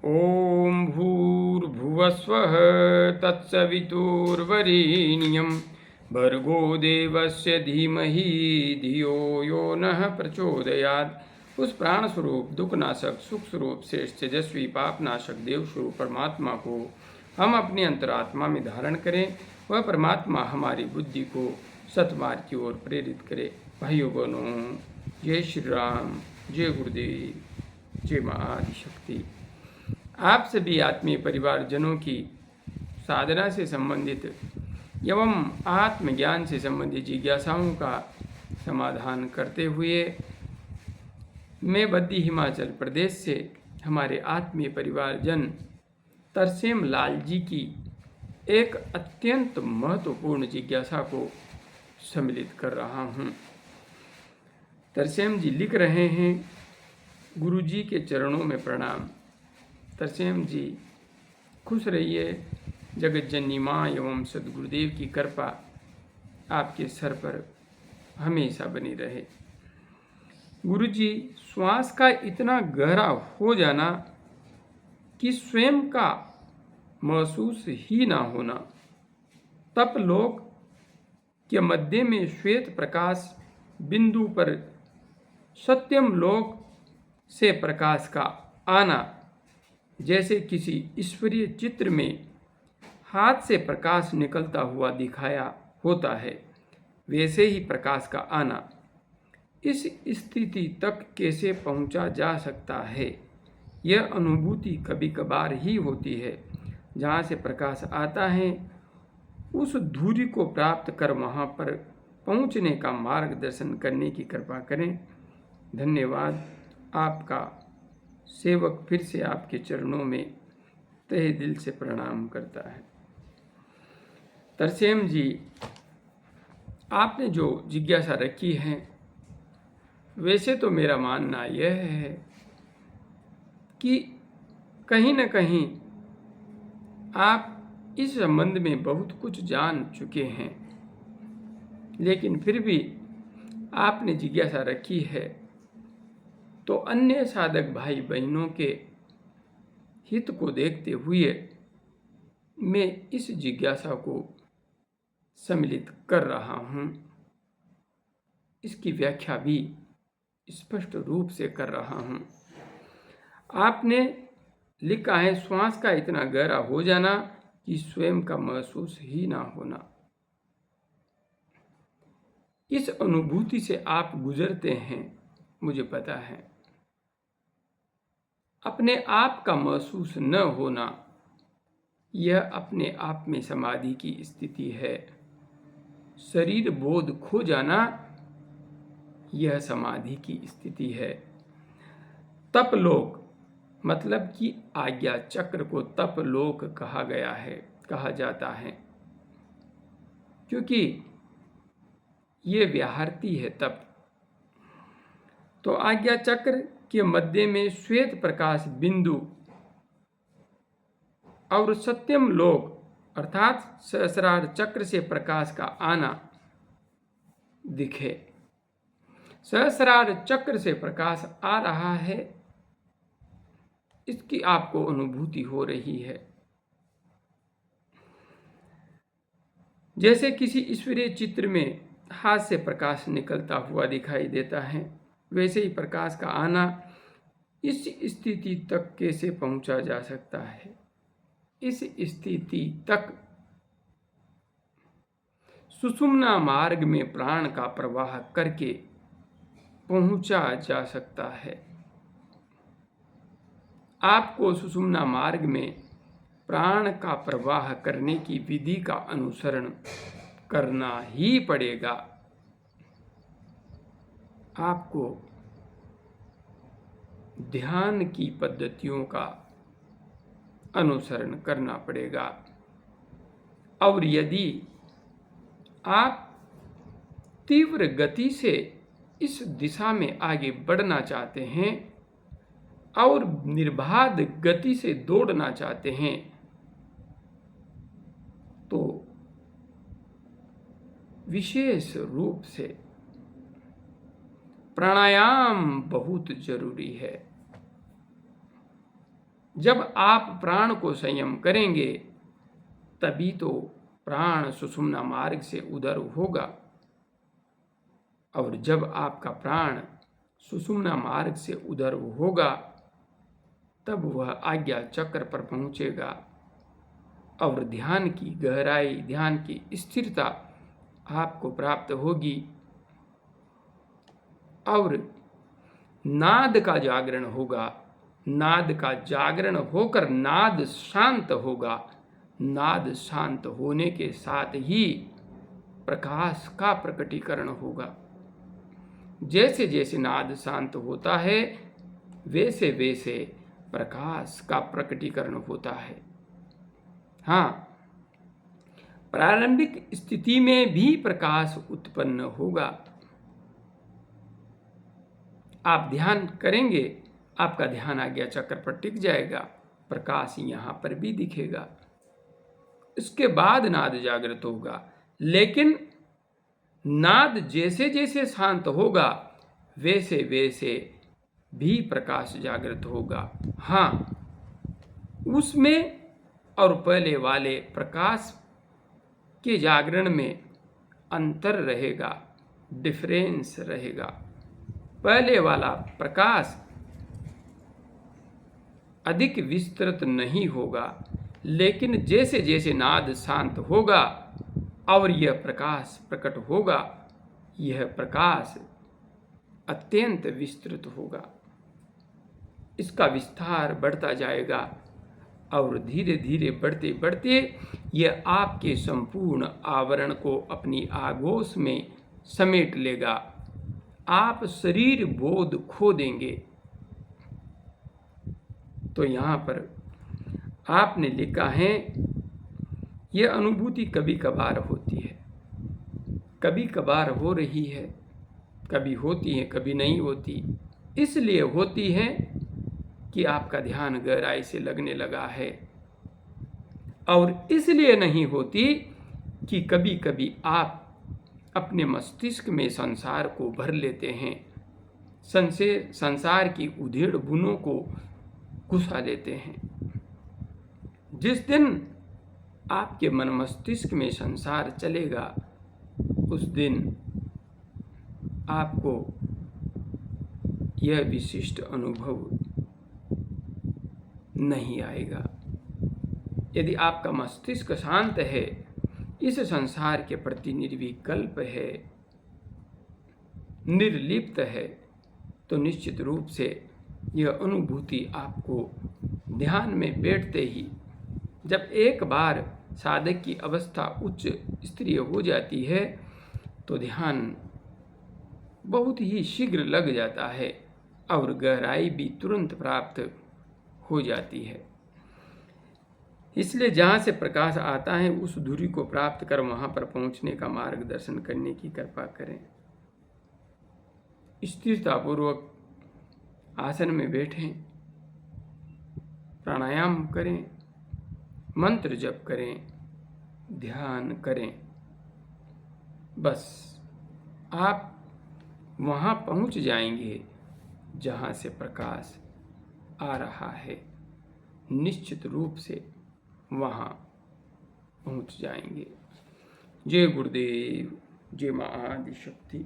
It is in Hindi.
ॐ भूर्भुवस्वः तत्सवितुर्वरेण्यं भर्गो देवस्य धीमहि धियो यो नः प्रचोदयात्। उस प्राण स्वरूप दुखनाशक सुख स्वरूप श्रेष्ठ तेजस्वी पापनाशक देव स्वरूप परमात्मा को हम अपनी अंतरात्मा में धारण करें। वह परमात्मा हमारी बुद्धि को सतमार्ग की ओर प्रेरित करे। भाइयों बहनों, जय श्री राम, जय गुरुदेव, जय माँ आदिशक्ति। आप सभी आत्मीय परिवारजनों की साधना से संबंधित एवं आत्मज्ञान से संबंधित जिज्ञासाओं का समाधान करते हुए मैं बद्दी हिमाचल प्रदेश से हमारे आत्मीय परिवारजन तरसेम लाल जी की एक अत्यंत महत्वपूर्ण जिज्ञासा को सम्मिलित कर रहा हूँ। तरसेम जी लिख रहे हैं, गुरु जी के चरणों में प्रणाम। तरसेम जी खुश रहिए। जगत जननी माँ एवं सदगुरुदेव की कृपा आपके सर पर हमेशा बनी रहे। गुरु जी, श्वास का इतना गहरा हो जाना कि स्वयं का महसूस ही ना होना, तप लोक के मध्य में श्वेत प्रकाश बिंदु पर सत्यम लोक से प्रकाश का आना, जैसे किसी ईश्वरीय चित्र में हाथ से प्रकाश निकलता हुआ दिखाया होता है, वैसे ही प्रकाश का आना। इस स्थिति तक कैसे पहुंचा जा सकता है? यह अनुभूति कभी कभार ही होती है। जहाँ से प्रकाश आता है उस धुरी को प्राप्त कर वहाँ पर पहुँचने का मार्गदर्शन करने की कृपा करें। धन्यवाद। आपका सेवक फिर से आपके चरणों में तहे दिल से प्रणाम करता है। तरसेम जी, आपने जो जिज्ञासा रखी है, वैसे तो मेरा मानना यह है कि कहीं न कहीं आप इस संबंध में बहुत कुछ जान चुके हैं, लेकिन फिर भी आपने जिज्ञासा रखी है तो अन्य साधक भाई बहनों के हित को देखते हुए मैं इस जिज्ञासा को सम्मिलित कर रहा हूँ। इसकी व्याख्या भी स्पष्ट रूप से कर रहा हूँ। आपने लिखा है, श्वास का इतना गहरा हो जाना कि स्वयं का महसूस ही ना होना। इस अनुभूति से आप गुजरते हैं, मुझे पता है। अपने आप का महसूस न होना, यह अपने आप में समाधि की स्थिति है। शरीर बोध खो जाना, यह समाधि की स्थिति है। तप लोक मतलब कि आज्ञा चक्र को तप लोक कहा जाता है, क्योंकि ये व्याहृति है तप। तो आज्ञा चक्र के मध्य में श्वेत प्रकाश बिंदु और सत्यम लोक अर्थात सहस्रार चक्र से प्रकाश का आना दिखे। सहस्रार चक्र से प्रकाश आ रहा है, इसकी आपको अनुभूति हो रही है। जैसे किसी ईश्वरीय चित्र में हाथ से प्रकाश निकलता हुआ दिखाई देता है, वैसे ही प्रकाश का आना। इस स्थिति तक कैसे पहुंचा जा सकता है? इस स्थिति तक सुषुम्ना मार्ग में प्राण का प्रवाह करके पहुंचा जा सकता है। आपको सुषुम्ना मार्ग में प्राण का प्रवाह करने की विधि का अनुसरण करना ही पड़ेगा। आपको ध्यान की पद्धतियों का अनुसरण करना पड़ेगा। और यदि आप तीव्र गति से इस दिशा में आगे बढ़ना चाहते हैं और निर्बाध गति से दौड़ना चाहते हैं, तो विशेष रूप से प्राणायाम बहुत जरूरी है। जब आप प्राण को संयम करेंगे तभी तो प्राण सुषुम्ना मार्ग से उदर होगा, और जब आपका प्राण सुषुम्ना मार्ग से उदर होगा तब वह आज्ञा चक्र पर पहुंचेगा और ध्यान की गहराई, ध्यान की स्थिरता आपको प्राप्त होगी और नाद का जागरण होगा। नाद का जागरण होकर नाद शांत होगा। नाद शांत होने के साथ ही प्रकाश का प्रकटीकरण होगा। जैसे जैसे नाद शांत होता है वैसे वैसे प्रकाश का प्रकटीकरण होता है। हाँ, प्रारंभिक स्थिति में भी प्रकाश उत्पन्न होगा। आप ध्यान करेंगे, आपका ध्यान आज्ञा चक्र पर टिक जाएगा, प्रकाश यहाँ पर भी दिखेगा। इसके बाद नाद जागृत होगा, लेकिन नाद जैसे जैसे शांत होगा वैसे वैसे भी प्रकाश जागृत होगा। हाँ, उसमें और पहले वाले प्रकाश के जागरण में अंतर रहेगा, डिफरेंस रहेगा। पहले वाला प्रकाश अधिक विस्तृत नहीं होगा, लेकिन जैसे जैसे नाद शांत होगा और यह प्रकाश प्रकट होगा, यह प्रकाश अत्यंत विस्तृत होगा। इसका विस्तार बढ़ता जाएगा और धीरे धीरे बढ़ते बढ़ते यह आपके संपूर्ण आवरण को अपनी आगोश में समेट लेगा। आप शरीर बोध खो देंगे। तो यहाँ पर आपने लिखा है, यह अनुभूति कभी कभार होती है, कभी कभार हो रही है, कभी होती है, कभी नहीं होती। इसलिए होती है कि आपका ध्यान गहराई से लगने लगा है, और इसलिए नहीं होती कि कभी कभी आप अपने मस्तिष्क में संसार को भर लेते हैं, संसार की उधेड़ बुनों को घुसा लेते हैं। जिस दिन आपके मन मस्तिष्क में संसार चलेगा उस दिन आपको यह विशिष्ट अनुभव नहीं आएगा। यदि आपका मस्तिष्क शांत है, इस संसार के प्रति निर्विकल्प है, निर्लिप्त है, तो निश्चित रूप से यह अनुभूति आपको ध्यान में बैठते ही, जब एक बार साधक की अवस्था उच्च स्तरीय हो जाती है तो ध्यान बहुत ही शीघ्र लग जाता है और गहराई भी तुरंत प्राप्त हो जाती है। इसलिए जहाँ से प्रकाश आता है उस धुरी को प्राप्त कर वहाँ पर पहुँचने का मार्गदर्शन करने की कृपा करें। स्थिरतापूर्वक आसन में बैठें, प्राणायाम करें, मंत्र जप करें, ध्यान करें। बस आप वहाँ पहुँच जाएंगे जहाँ से प्रकाश आ रहा है। निश्चित रूप से वहाँ पहुँच जाएंगे। जय गुरुदेव, जय माँ आदि शक्ति।